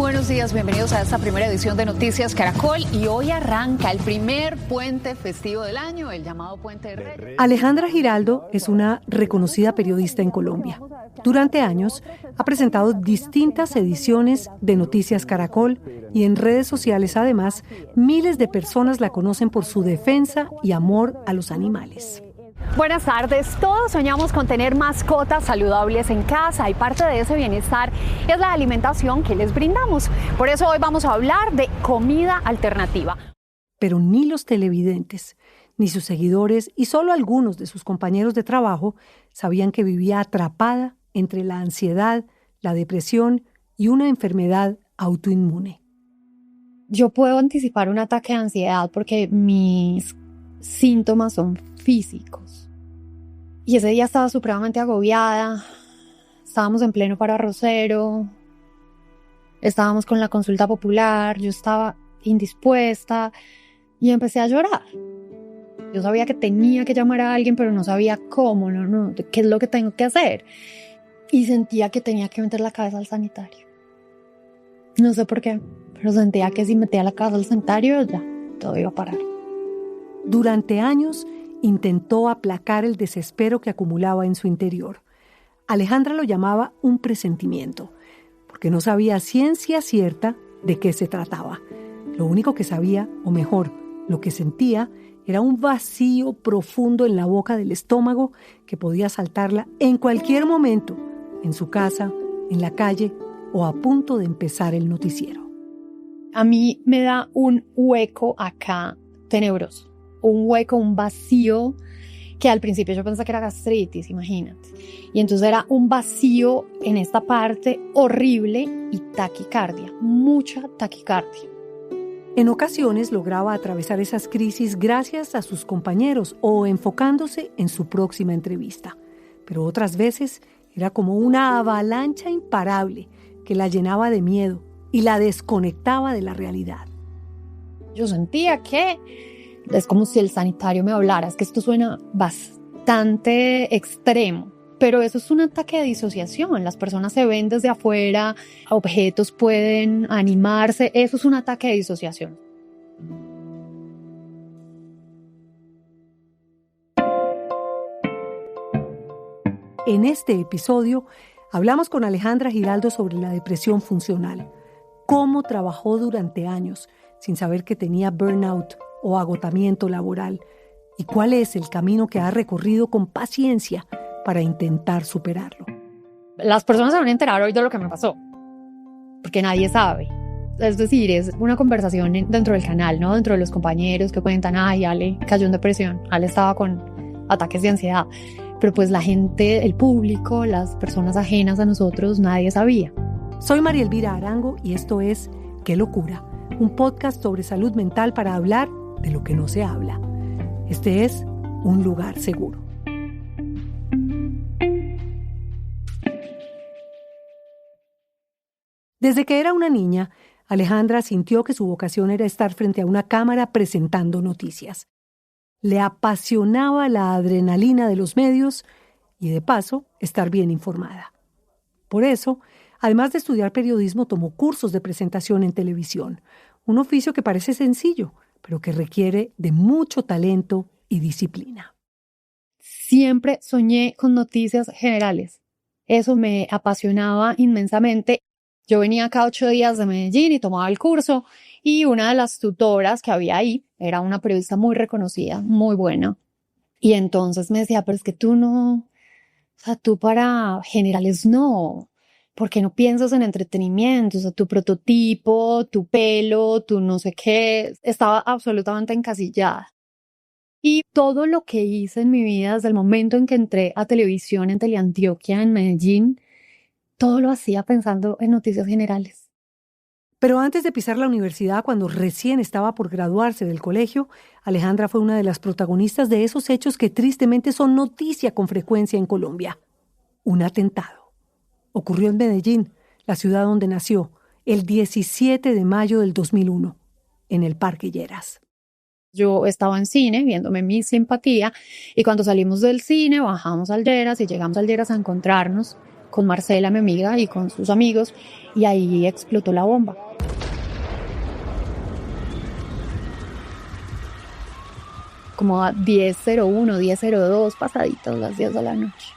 Buenos días, bienvenidos a esta primera edición de Noticias Caracol y hoy arranca el primer puente festivo del año, el llamado Puente de Reyes. Alejandra Giraldo es una reconocida periodista en Colombia. Durante años ha presentado distintas ediciones de Noticias Caracol y en redes sociales además miles de personas la conocen por su defensa y amor a los animales. Buenas tardes, todos soñamos con tener mascotas saludables en casa y parte de ese bienestar es la alimentación que les brindamos. Por eso hoy vamos a hablar de comida alternativa. Pero ni los televidentes, ni sus seguidores y solo algunos de sus compañeros de trabajo sabían que vivía atrapada entre la ansiedad, la depresión y una enfermedad autoinmune. Yo puedo anticipar un ataque de ansiedad porque mis síntomas son físicos. Y ese día estaba supremamente agobiada, estábamos en pleno paro arrocero, estábamos con la consulta popular, yo estaba indispuesta y empecé a llorar. Yo sabía que tenía que llamar a alguien, pero no sabía cómo, qué es lo que tengo que hacer. Y sentía que tenía que meter la cabeza al sanitario. No sé por qué, pero sentía que si metía la cabeza al sanitario, ya, todo iba a parar. Durante años intentó aplacar el desespero que acumulaba en su interior. Alejandra lo llamaba un presentimiento, porque no sabía a ciencia cierta de qué se trataba. Lo único que sabía, o mejor, lo que sentía, era un vacío profundo en la boca del estómago que podía saltarla en cualquier momento, en su casa, en la calle o a punto de empezar el noticiero. A mí me da un hueco acá tenebroso. Un hueco, un vacío, que al principio yo pensé que era gastritis, imagínate. Y entonces era un vacío en esta parte horrible y taquicardia, mucha taquicardia. En ocasiones lograba atravesar esas crisis gracias a sus compañeros o enfocándose en su próxima entrevista. Pero otras veces era como una avalancha imparable que la llenaba de miedo y la desconectaba de la realidad. Yo sentía que es como si el sanitario me hablara, es que esto suena bastante extremo, pero eso es un ataque de disociación. Las personas se ven desde afuera, objetos pueden animarse, eso es un ataque de disociación. En este episodio hablamos con Alejandra Giraldo sobre la depresión funcional, cómo trabajó durante años sin saber que tenía burnout o agotamiento laboral, y cuál es el camino que ha recorrido con paciencia para intentar superarlo. Las personas se van a enterar hoy de lo que me pasó, porque nadie sabe. Es decir, es una conversación dentro del canal, ¿no? Dentro de los compañeros que cuentan, ay, Ale cayó en depresión, Ale estaba con ataques de ansiedad, pero pues la gente, el público, las personas ajenas a nosotros, nadie sabía. Soy María Elvira Arango y esto es ¡Qué locura!, un podcast sobre salud mental para hablar de lo que no se habla. Este es un lugar seguro. Desde que era una niña, Alejandra sintió que su vocación era estar frente a una cámara presentando noticias. Le apasionaba la adrenalina de los medios y, de paso, estar bien informada. Por eso, además de estudiar periodismo, tomó cursos de presentación en televisión, un oficio que parece sencillo, pero que requiere de mucho talento y disciplina. Siempre soñé con noticias generales. Eso me apasionaba inmensamente. Yo venía cada 8 días de Medellín y tomaba el curso y una de las tutoras que había ahí era una periodista muy reconocida, muy buena. Y entonces me decía, pero es que tú no, o sea, tú para generales no. ¿Por qué no piensas en entretenimiento? O sea, tu prototipo, tu pelo, tu no sé qué, estaba absolutamente encasillada. Y todo lo que hice en mi vida, desde el momento en que entré a televisión en Teleantioquia, en Medellín, todo lo hacía pensando en noticias generales. Pero antes de pisar la universidad, cuando recién estaba por graduarse del colegio, Alejandra fue una de las protagonistas de esos hechos que tristemente son noticia con frecuencia en Colombia. Un atentado. Ocurrió en Medellín, la ciudad donde nació, el 17 de mayo del 2001, en el Parque Lleras. Yo estaba en cine viéndome Mi Simpatía y cuando salimos del cine bajamos al Lleras y llegamos al Lleras a encontrarnos con Marcela, mi amiga, y con sus amigos, y ahí explotó la bomba. Como a 10:01, 10:02, pasaditas las 10 de la noche.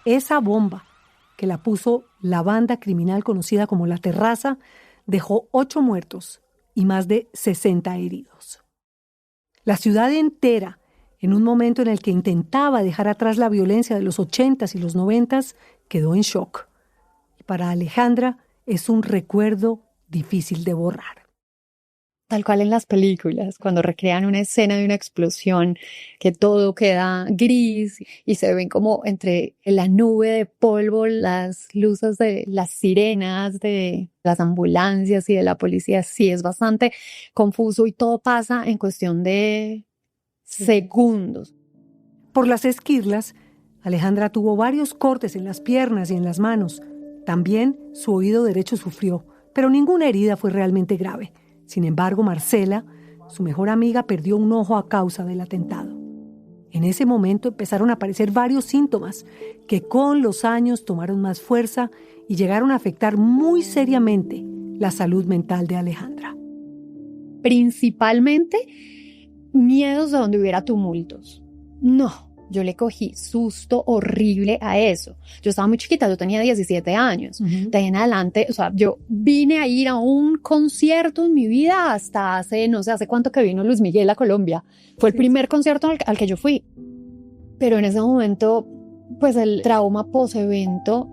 Esa bomba, que la puso la banda criminal conocida como La Terraza, dejó 8 muertos y más de 60 heridos. La ciudad entera, en un momento en el que intentaba dejar atrás la violencia de los 80s y los 90s, quedó en shock. Y para Alejandra es un recuerdo difícil de borrar. Tal cual en las películas, cuando recrean una escena de una explosión, que todo queda gris y se ven como entre la nube de polvo las luces de las sirenas, de las ambulancias y de la policía. Sí, es bastante confuso y todo pasa en cuestión de segundos. Por las esquirlas, Alejandra tuvo varios cortes en las piernas y en las manos. También su oído derecho sufrió, pero ninguna herida fue realmente grave. Sin embargo, Marcela, su mejor amiga, perdió un ojo a causa del atentado. En ese momento empezaron a aparecer varios síntomas que con los años tomaron más fuerza y llegaron a afectar muy seriamente la salud mental de Alejandra. Principalmente miedos de donde hubiera tumultos. No, yo le cogí susto horrible a eso. Yo estaba muy chiquita, yo tenía 17 años. De ahí en adelante, o sea, yo vine a ir a un concierto en mi vida hasta hace, no sé, hace cuánto que vino Luis Miguel a Colombia. Fue el primer concierto al que yo fui. Pero en ese momento, pues el trauma post-evento,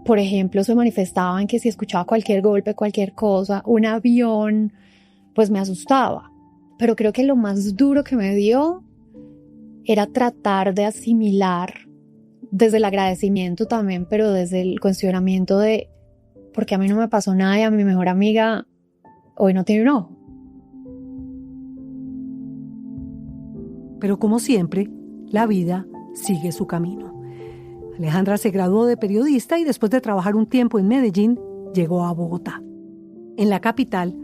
por ejemplo, se manifestaba en que si escuchaba cualquier golpe, cualquier cosa, un avión, pues me asustaba. Pero creo que lo más duro que me dio era tratar de asimilar desde el agradecimiento también, pero desde el cuestionamiento de porque a mí no me pasó nada y a mi mejor amiga hoy no tiene un ojo. Pero como siempre, la vida sigue su camino. Alejandra se graduó de periodista y después de trabajar un tiempo en Medellín, llegó a Bogotá. En la capital,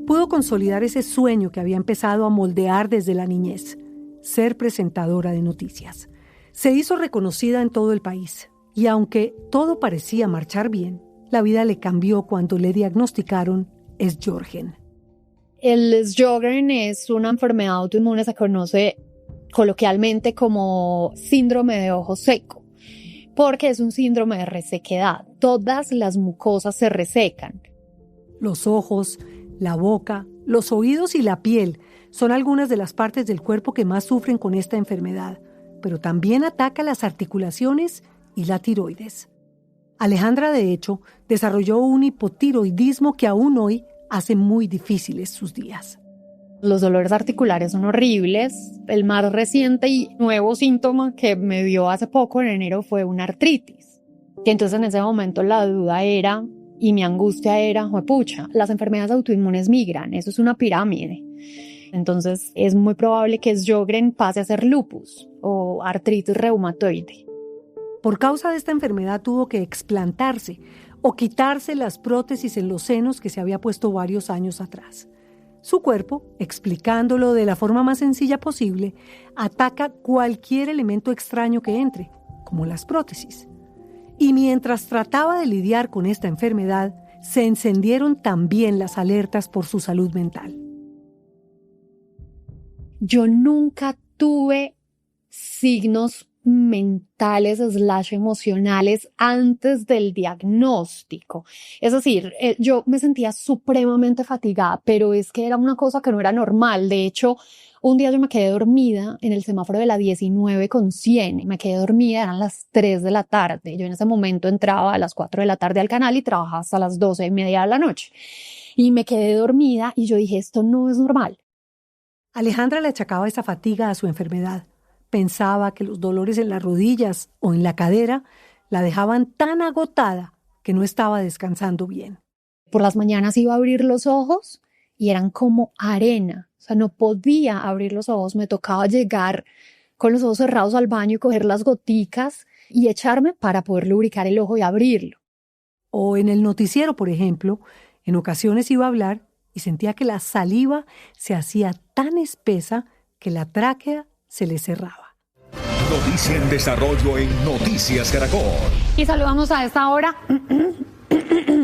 pudo consolidar ese sueño que había empezado a moldear desde la niñez: ser presentadora de noticias. Se hizo reconocida en todo el país y aunque todo parecía marchar bien, la vida le cambió cuando le diagnosticaron Sjögren. El Sjögren es una enfermedad autoinmune, se conoce coloquialmente como síndrome de ojo seco, porque es un síndrome de resequedad. Todas las mucosas se resecan. Los ojos, la boca, los oídos y la piel son algunas de las partes del cuerpo que más sufren con esta enfermedad, pero también ataca las articulaciones y la tiroides. Alejandra, de hecho, desarrolló un hipotiroidismo que aún hoy hace muy difíciles sus días. Los dolores articulares son horribles. El más reciente y nuevo síntoma que me dio hace poco, en enero, fue una artritis. Y entonces en ese momento la duda era, y mi angustia era, juepucha, las enfermedades autoinmunes migran, eso es una pirámide. Entonces es muy probable que Sjögren pase a ser lupus o artritis reumatoide. Por causa de esta enfermedad tuvo que explantarse o quitarse las prótesis en los senos que se había puesto varios años atrás. Su cuerpo, explicándolo de la forma más sencilla posible, ataca cualquier elemento extraño que entre, como las prótesis. Y mientras trataba de lidiar con esta enfermedad, se encendieron también las alertas por su salud mental. Yo nunca tuve signos mentales / emocionales antes del diagnóstico. Es decir, yo me sentía supremamente fatigada, pero es que era una cosa que no era normal. De hecho, un día yo me quedé dormida en el semáforo de la 19:100. Me quedé dormida, eran las 3 de la tarde. Yo en ese momento entraba a las 4 de la tarde al canal y trabajaba hasta las 12:30 de la noche. Y me quedé dormida y yo dije, esto no es normal. Alejandra le achacaba esa fatiga a su enfermedad. Pensaba que los dolores en las rodillas o en la cadera la dejaban tan agotada que no estaba descansando bien. Por las mañanas iba a abrir los ojos y eran como arena. O sea, no podía abrir los ojos. Me tocaba llegar con los ojos cerrados al baño y coger las goticas y echarme para poder lubricar el ojo y abrirlo. O en el noticiero, por ejemplo, en ocasiones iba a hablar y sentía que la saliva se hacía tan espesa que la tráquea se le cerraba. Noticia en desarrollo en Noticias Caracol. Y saludamos a esta hora.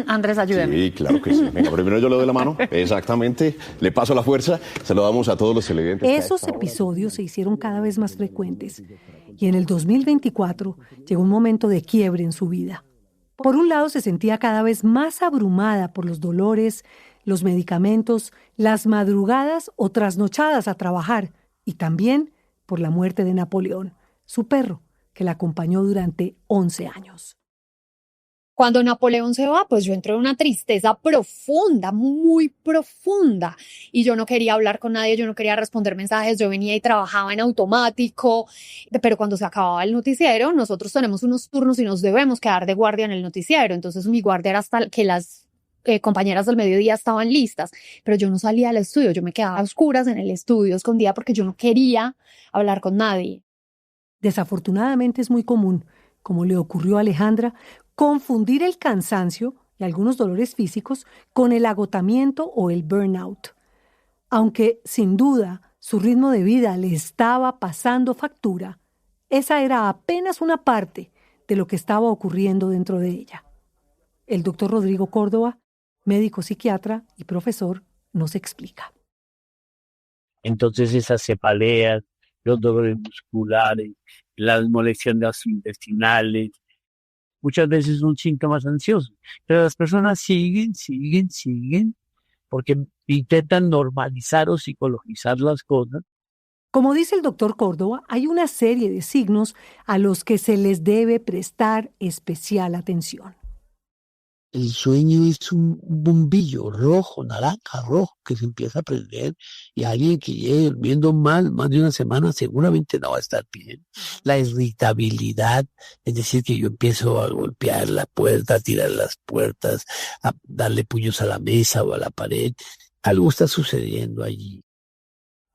Andrés, ayúdeme. Sí, claro que sí. Venga, primero yo le doy la mano. Exactamente. Le paso la fuerza. Saludamos a todos los televidentes. Esos episodios se hicieron cada vez más frecuentes. Y en el 2024 llegó un momento de quiebre en su vida. Por un lado, se sentía cada vez más abrumada por los dolores, los medicamentos, las madrugadas o trasnochadas a trabajar, y también por la muerte de Napoleón, su perro, que la acompañó durante 11 años. Cuando Napoleón se va, pues yo entré en una tristeza profunda, muy profunda. Y yo no quería hablar con nadie, yo no quería responder mensajes, yo venía y trabajaba en automático. Pero cuando se acababa el noticiero, nosotros tenemos unos turnos y nos debemos quedar de guardia en el noticiero. Entonces mi guardia era hasta que las compañeras del mediodía estaban listas. Pero yo no salía al estudio, yo me quedaba a oscuras en el estudio, escondida, porque yo no quería hablar con nadie. Desafortunadamente es muy común, como le ocurrió a Alejandra, confundir el cansancio y algunos dolores físicos con el agotamiento o el burnout. Aunque, sin duda, su ritmo de vida le estaba pasando factura, esa era apenas una parte de lo que estaba ocurriendo dentro de ella. El doctor Rodrigo Córdoba, médico psiquiatra y profesor, nos explica. Entonces esas cefaleas, los dolores musculares, las molestias gastrointestinales, muchas veces son síntomas ansiosos, pero las personas siguen, porque intentan normalizar o psicologizar las cosas. Como dice el doctor Córdoba, hay una serie de signos a los que se les debe prestar especial atención. El sueño es un bombillo rojo, naranja, rojo, que se empieza a prender, y alguien que llegue durmiendo mal más de una semana seguramente no va a estar bien. La irritabilidad, es decir, que yo empiezo a golpear la puerta, a tirar las puertas, a darle puños a la mesa o a la pared. Algo está sucediendo allí.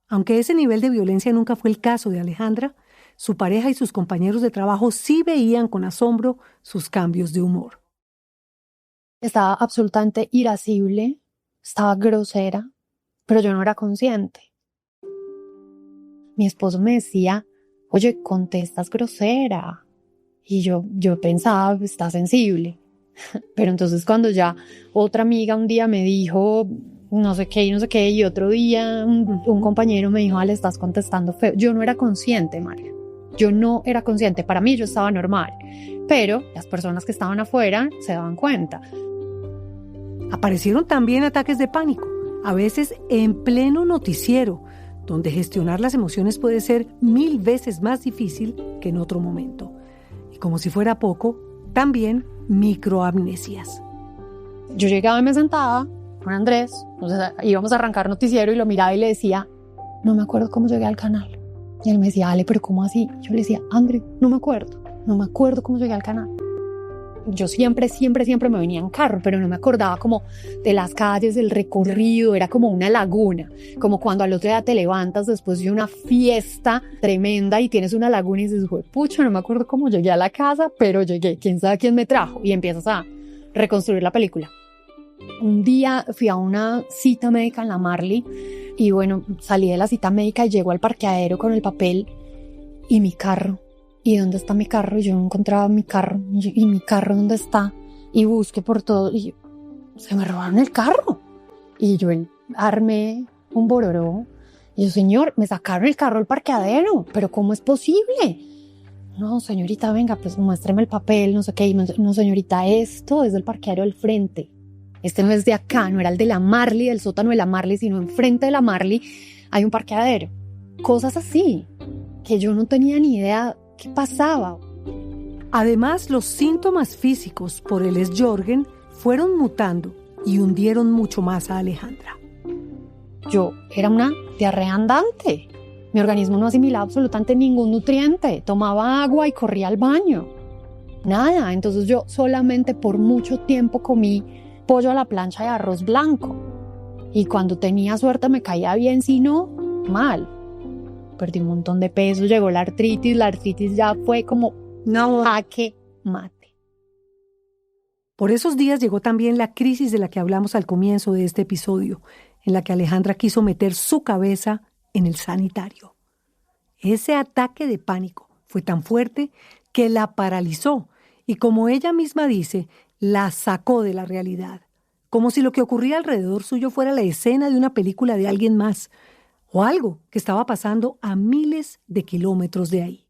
Aunque ese nivel de violencia nunca fue el caso de Alejandra, su pareja y sus compañeros de trabajo sí veían con asombro sus cambios de humor. Estaba absolutamente irascible, estaba grosera, pero yo no era consciente. Mi esposo me decía, oye, contestas grosera. Y yo pensaba, está sensible. Pero entonces cuando ya otra amiga un día me dijo no sé qué, y otro día un compañero me dijo, le estás contestando feo. Yo no era consciente, María. Yo no era consciente. Para mí yo estaba normal. Pero las personas que estaban afuera se daban cuenta. Aparecieron también ataques de pánico, a veces en pleno noticiero, donde gestionar las emociones puede ser 1000 veces más difícil que en otro momento. Y como si fuera poco, también microamnesias. Yo llegaba y me sentaba con Andrés, entonces íbamos a arrancar noticiero y lo miraba y le decía, no me acuerdo cómo llegué al canal. Y él me decía, Ale, pero ¿cómo así? Yo le decía, Andrés, no me acuerdo cómo llegué al canal. Yo siempre me venía en carro, pero no me acordaba como de las calles, del recorrido, era como una laguna, como cuando al otro día te levantas después de una fiesta tremenda y tienes una laguna y dices, pucha, no me acuerdo cómo llegué a la casa, pero llegué, quién sabe quién me trajo, y empiezas a reconstruir la película. Un día fui a una cita médica en la Marley y bueno, salí de la cita médica y llego al parqueadero con el papel y mi carro. ¿Y dónde está mi carro? Y yo no encontraba mi carro. ¿Y mi carro dónde está? Y busqué por todo. Y se me robaron el carro. Y yo armé un bororó. Y yo, señor, me sacaron el carro del parqueadero. ¿Pero cómo es posible? No, señorita, venga, pues muéstreme el papel, no sé qué. No, señorita, esto es del parqueadero del frente. Este no es de acá, no era el de la Marley, del sótano de la Marley, sino enfrente de la Marley hay un parqueadero. Cosas así, que yo no tenía ni idea qué pasaba. Además, los síntomas físicos por el S-Jorgen fueron mutando y hundieron mucho más a Alejandra. Yo era una diarrea andante. Mi organismo no asimilaba absolutamente ningún nutriente. Tomaba agua y corría al baño. Nada. Entonces yo solamente por mucho tiempo comí pollo a la plancha y arroz blanco. Y cuando tenía suerte me caía bien, si no, mal. Perdí un montón de peso, llegó la artritis ya fue como jaque mate. Por esos días llegó también la crisis de la que hablamos al comienzo de este episodio, en la que Alejandra quiso meter su cabeza en el sanitario. Ese ataque de pánico fue tan fuerte que la paralizó y, como ella misma dice, la sacó de la realidad, como si lo que ocurría alrededor suyo fuera la escena de una película de alguien más o algo que estaba pasando a miles de kilómetros de ahí.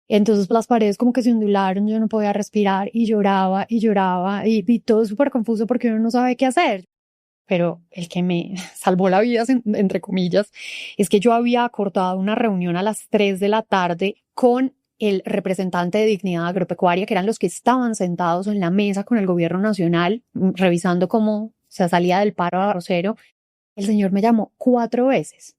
Entonces las paredes como que se ondularon, yo no podía respirar y lloraba y todo súper confuso porque uno no sabe qué hacer. Pero el que me salvó la vida, entre comillas, es que yo había acordado una reunión a las 3 de la tarde con el representante de Dignidad Agropecuaria, que eran los que estaban sentados en la mesa con el gobierno nacional, revisando cómo se salía del paro arrocero. El señor me llamó 4 veces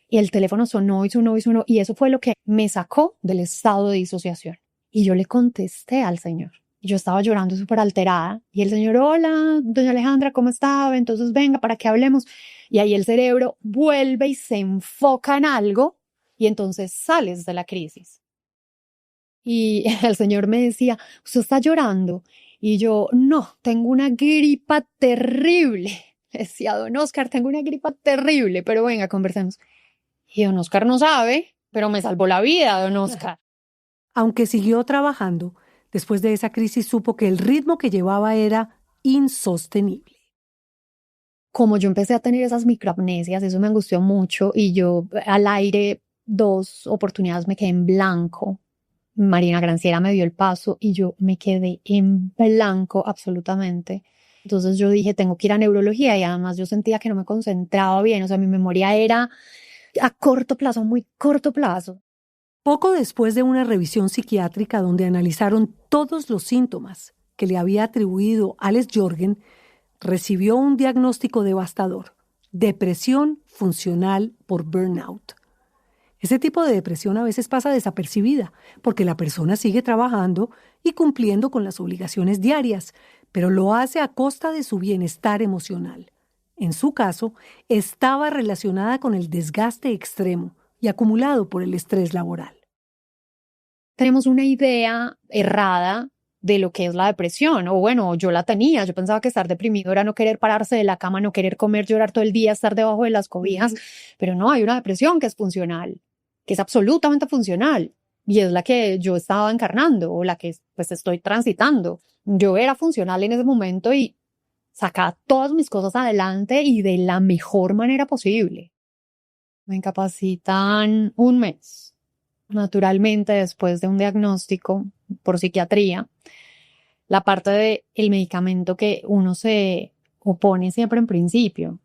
y el teléfono sonó y sonó y sonó, y eso fue lo que me sacó del estado de disociación. Y yo le contesté al señor. Yo estaba llorando súper alterada y el señor, hola, doña Alejandra, ¿cómo está? Entonces venga para que hablemos. Y ahí el cerebro vuelve y se enfoca en algo y entonces sales de la crisis. Y el señor me decía, ¿usted está llorando? Y yo, no, tengo una gripa terrible. Le decía, don Oscar, tengo una gripa terrible, pero venga, conversemos. Y don Oscar no sabe, pero me salvó la vida, don Oscar. Aunque siguió trabajando, después de esa crisis supo que el ritmo que llevaba era insostenible. Como yo empecé a tener esas microamnesias, eso me angustió mucho y yo al aire 2 oportunidades me quedé en blanco. Marina Granciera me dio el paso y yo me quedé en blanco absolutamente. Entonces yo dije, tengo que ir a neurología, y además yo sentía que no me concentraba bien, o sea, mi memoria era a corto plazo, muy corto plazo. Poco después de una revisión psiquiátrica donde analizaron todos los síntomas que le había atribuido Alex Jorgen, recibió un diagnóstico devastador: depresión funcional por burnout. Ese tipo de depresión a veces pasa desapercibida porque la persona sigue trabajando y cumpliendo con las obligaciones diarias, pero lo hace a costa de su bienestar emocional. En su caso, estaba relacionada con el desgaste extremo y acumulado por el estrés laboral. Tenemos una idea errada de lo que es la depresión, o bueno, yo la tenía. Yo pensaba que estar deprimido era no querer pararse de la cama, no querer comer, llorar todo el día, estar debajo de las cobijas, pero no, hay una depresión que es funcional, que es absolutamente funcional, y es la que yo estaba encarnando, o la que pues estoy transitando. Yo era funcional en ese momento y sacaba todas mis cosas adelante y de la mejor manera posible. Me incapacitan 1 mes. Naturalmente, después de un diagnóstico por psiquiatría, la parte del medicamento que uno se opone siempre en principio,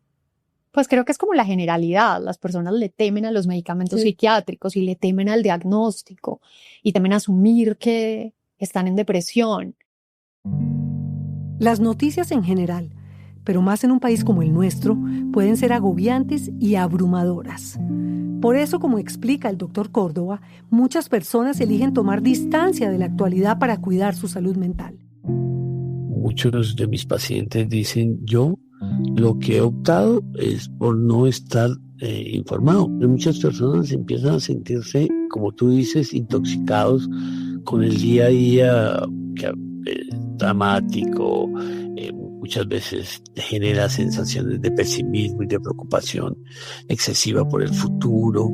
pues creo que es como la generalidad. Las personas le temen a los medicamentos psiquiátricos y le temen al diagnóstico y temen asumir que están en depresión. Las noticias en general, pero más en un país como el nuestro, pueden ser agobiantes y abrumadoras. Por eso, como explica el doctor Córdoba, muchas personas eligen tomar distancia de la actualidad para cuidar su salud mental. Muchos de mis pacientes dicen, yo lo que he optado es por no estar informado. Muchas personas empiezan a sentirse, como tú dices, intoxicados con el día a día dramático. Muchas veces genera sensaciones de pesimismo y de preocupación excesiva por el futuro.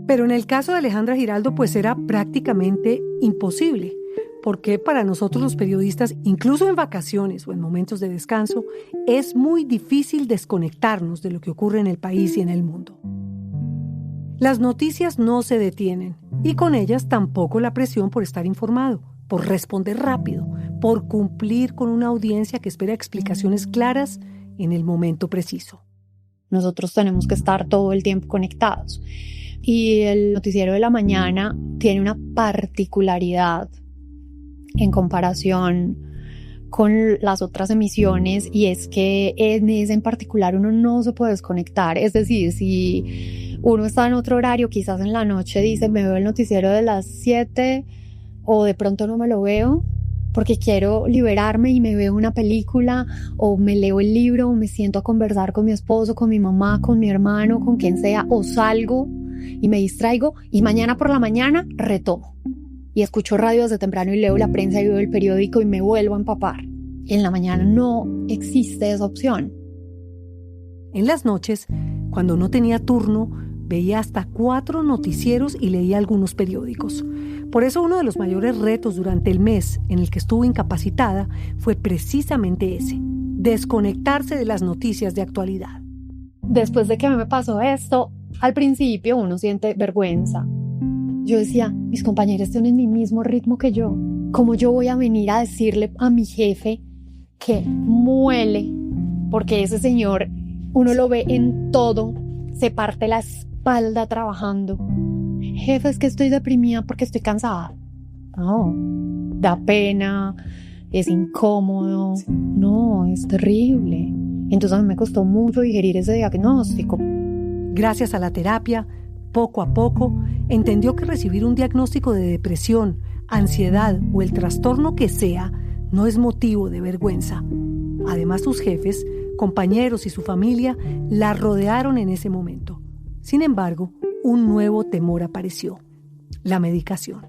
Pero en el caso de Alejandra Giraldo, pues era prácticamente imposible, porque para nosotros los periodistas, incluso en vacaciones o en momentos de descanso, es muy difícil desconectarnos de lo que ocurre en el país y en el mundo. Las noticias no se detienen, y con ellas tampoco la presión por estar informado, por responder rápido, por cumplir con una audiencia que espera explicaciones claras en el momento preciso. Nosotros tenemos que estar todo el tiempo conectados. Y el noticiero de la mañana tiene una particularidad en comparación con las otras emisiones, y es que en ese en particular uno no se puede desconectar. Es decir, si uno está en otro horario, quizás en la noche dice, me veo el noticiero de las 7, o de pronto no me lo veo porque quiero liberarme y me veo una película, o me leo el libro, o me siento a conversar con mi esposo, con mi mamá, con mi hermano, con quien sea, o salgo y me distraigo, y mañana por la mañana retomo y escucho radio desde temprano y leo la prensa y veo el periódico y me vuelvo a empapar. Y en la mañana no existe esa opción. En las noches, cuando no tenía turno, veía hasta 4 noticieros y leía algunos periódicos. Por eso uno de los mayores retos durante el mes en el que estuvo incapacitada fue precisamente ese: desconectarse de las noticias de actualidad. Después de que me pasó esto, al principio uno siente vergüenza. Yo decía, mis compañeros tienen mi mismo ritmo que yo. ¿Cómo yo voy a venir a decirle a mi jefe que muele? Porque ese señor, uno lo ve en todo, se parte la espalda trabajando. Jefe, es que estoy deprimida porque estoy cansada. No, da pena, es incómodo. No, es terrible. Entonces a mí me costó mucho digerir ese diagnóstico. Gracias a la terapia, poco a poco, entendió que recibir un diagnóstico de depresión, ansiedad o el trastorno que sea no es motivo de vergüenza. Además, sus jefes, compañeros y su familia la rodearon en ese momento. Sin embargo, un nuevo temor apareció: la medicación.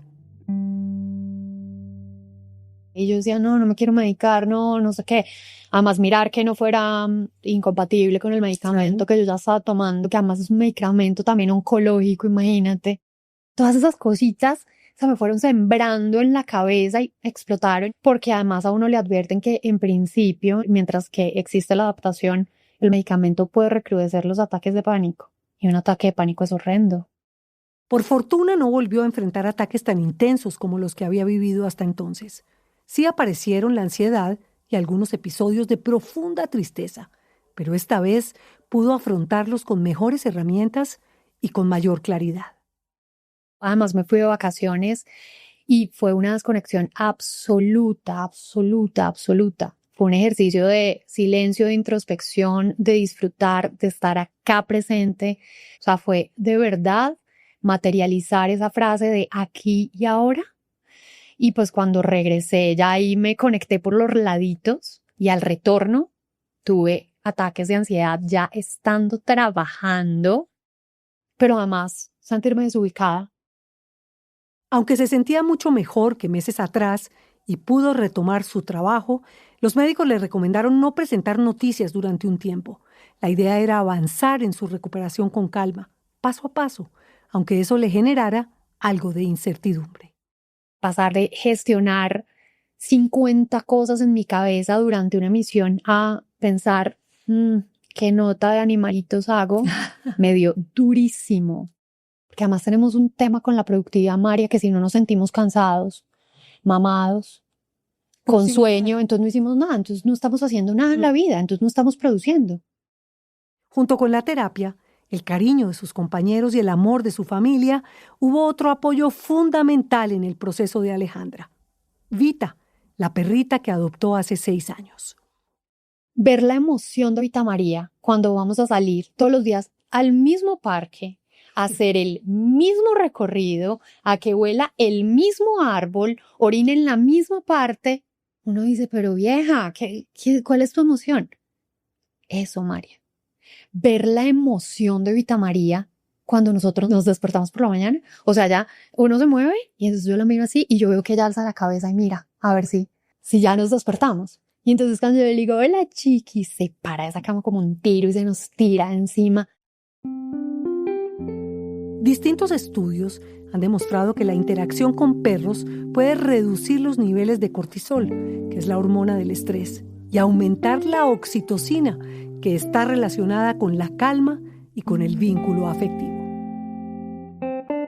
Y yo decía, no me quiero medicar, no sé qué. Además, mirar que no fuera incompatible con el medicamento que yo ya estaba tomando, que además es un medicamento también oncológico, imagínate. Todas esas cositas se me fueron sembrando en la cabeza y explotaron, porque además a uno le advierten que en principio, mientras que existe la adaptación, el medicamento puede recrudecer los ataques de pánico. Y un ataque de pánico es horrendo. Por fortuna no volvió a enfrentar ataques tan intensos como los que había vivido hasta entonces. Sí aparecieron la ansiedad y algunos episodios de profunda tristeza, pero esta vez pudo afrontarlos con mejores herramientas y con mayor claridad. Además me fui de vacaciones y fue una desconexión absoluta. Fue un ejercicio de silencio, de introspección, de disfrutar, de estar acá presente. O sea, fue de verdad materializar esa frase de aquí y ahora. Y pues cuando regresé, ya ahí me conecté por los laditos y al retorno tuve ataques de ansiedad ya estando trabajando, pero además sentirme desubicada. Aunque se sentía mucho mejor que meses atrás y pudo retomar su trabajo, los médicos le recomendaron no presentar noticias durante un tiempo. La idea era avanzar en su recuperación con calma, paso a paso, aunque eso le generara algo de incertidumbre. Pasar de gestionar 50 cosas en mi cabeza durante una emisión a pensar, ¿qué nota de animalitos hago? Me dio durísimo. Porque además tenemos un tema con la productividad, María, que si no nos sentimos cansados, mamados, con sueño, entonces no hicimos nada, entonces no estamos haciendo nada en la vida, entonces no estamos produciendo. Junto con la terapia, el cariño de sus compañeros y el amor de su familia, hubo otro apoyo fundamental en el proceso de Alejandra: Vita, la perrita que adoptó hace 6 años. Ver la emoción de Vita María cuando vamos a salir todos los días al mismo parque, a hacer el mismo recorrido, a que huela el mismo árbol, orine en la misma parte, uno dice, pero vieja, ¿cuál es tu emoción? Eso, María. Ver la emoción de Vita María cuando nosotros nos despertamos por la mañana. O sea, ya uno se mueve y entonces yo la miro así y yo veo que ella alza la cabeza y mira, a ver si ya nos despertamos. Y entonces cuando yo le digo, hola chiqui, se para de esa cama como un tiro y se nos tira encima. Distintos estudios han demostrado que la interacción con perros puede reducir los niveles de cortisol, que es la hormona del estrés, y aumentar la oxitocina, que está relacionada con la calma y con el vínculo afectivo.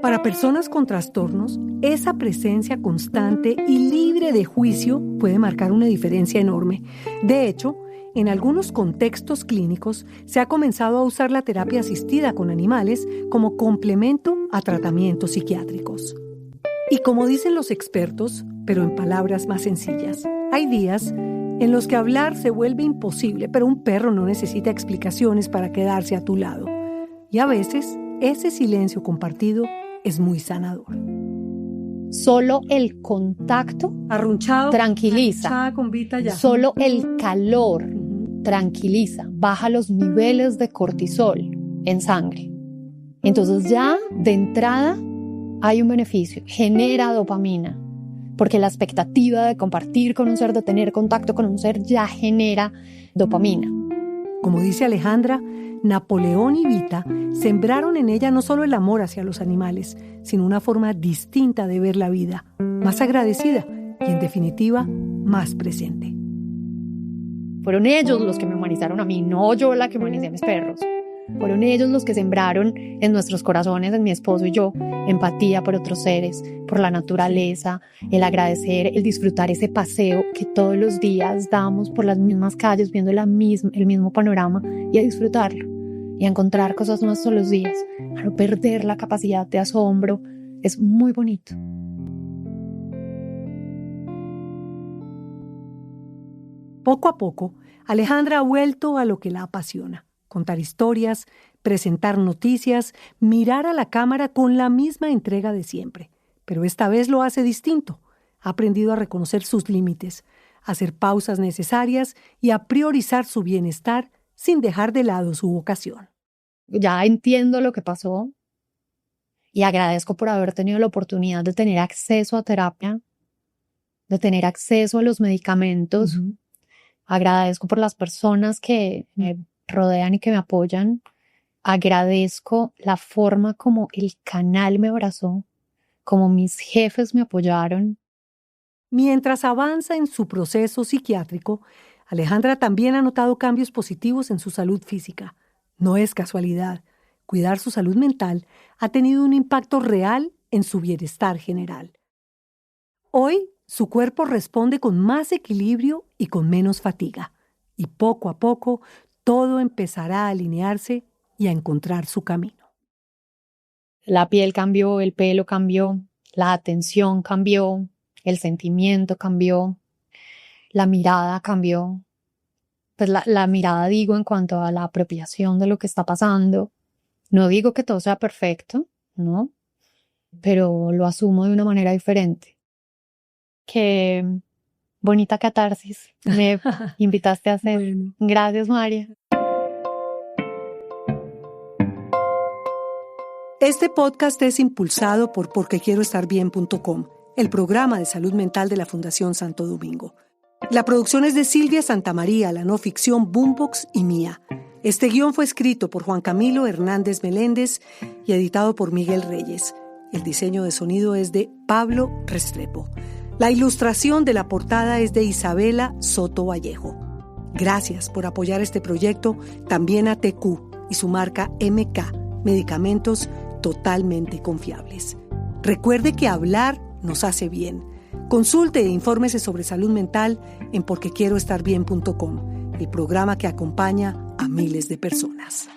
Para personas con trastornos, esa presencia constante y libre de juicio puede marcar una diferencia enorme. De hecho, en algunos contextos clínicos se ha comenzado a usar la terapia asistida con animales como complemento a tratamientos psiquiátricos. Y como dicen los expertos, pero en palabras más sencillas, hay días en los que hablar se vuelve imposible, pero un perro no necesita explicaciones para quedarse a tu lado. Y a veces, ese silencio compartido es muy sanador. Solo el contacto Arrunchado, tranquiliza. con Vita ya. Solo el calor tranquiliza, baja los niveles de cortisol en sangre. Entonces ya de entrada hay un beneficio, genera dopamina, porque la expectativa de compartir con un ser, de tener contacto con un ser, ya genera dopamina. Como dice Alejandra, Napoleón y Vita sembraron en ella no solo el amor hacia los animales, sino una forma distinta de ver la vida, más agradecida y, en definitiva, más presente. Fueron ellos los que me humanizaron a mí, no yo la que humanicé a mis perros. Fueron ellos los que sembraron en nuestros corazones, en mi esposo y yo, empatía por otros seres, por la naturaleza, el agradecer, el disfrutar ese paseo que todos los días damos por las mismas calles, viendo el mismo panorama, y a disfrutarlo, y a encontrar cosas nuevas todos los días, a no perder la capacidad de asombro. Es muy bonito. Poco a poco, Alejandra ha vuelto a lo que la apasiona: contar historias, presentar noticias, mirar a la cámara con la misma entrega de siempre. Pero esta vez lo hace distinto. Ha aprendido a reconocer sus límites, a hacer pausas necesarias y a priorizar su bienestar sin dejar de lado su vocación. Ya entiendo lo que pasó y agradezco por haber tenido la oportunidad de tener acceso a terapia, de tener acceso a los medicamentos. Uh-huh. Agradezco por las personas que me rodean y que me apoyan. Agradezco la forma como el canal me abrazó, como mis jefes me apoyaron. Mientras avanza en su proceso psiquiátrico, Alejandra también ha notado cambios positivos en su salud física. No es casualidad. Cuidar su salud mental ha tenido un impacto real en su bienestar general. Hoy, su cuerpo responde con más equilibrio y con menos fatiga. Y poco a poco, todo empezará a alinearse y a encontrar su camino. La piel cambió, el pelo cambió, la atención cambió, el sentimiento cambió, la mirada cambió. Pues la mirada, digo, en cuanto a la apropiación de lo que está pasando. No digo que todo sea perfecto, ¿no? Pero lo asumo de una manera diferente. Qué bonita catarsis me invitaste a hacer. Bueno. Gracias, María. Este podcast es impulsado por porquequieroestarbien.com, el programa de salud mental de la Fundación Santo Domingo. La producción es de Silvia Santamaría, la no ficción Boombox y mía. Este guión fue escrito por Juan Camilo Hernández Meléndez y editado por Miguel Reyes. El diseño de sonido es de Pablo Restrepo. La ilustración de la portada es de Isabela Soto Vallejo. Gracias por apoyar este proyecto, también a TQ y su marca MK, medicamentos totalmente confiables. Recuerde que hablar nos hace bien. Consulte e infórmese sobre salud mental en porquequieroestarbien.com, el programa que acompaña a miles de personas.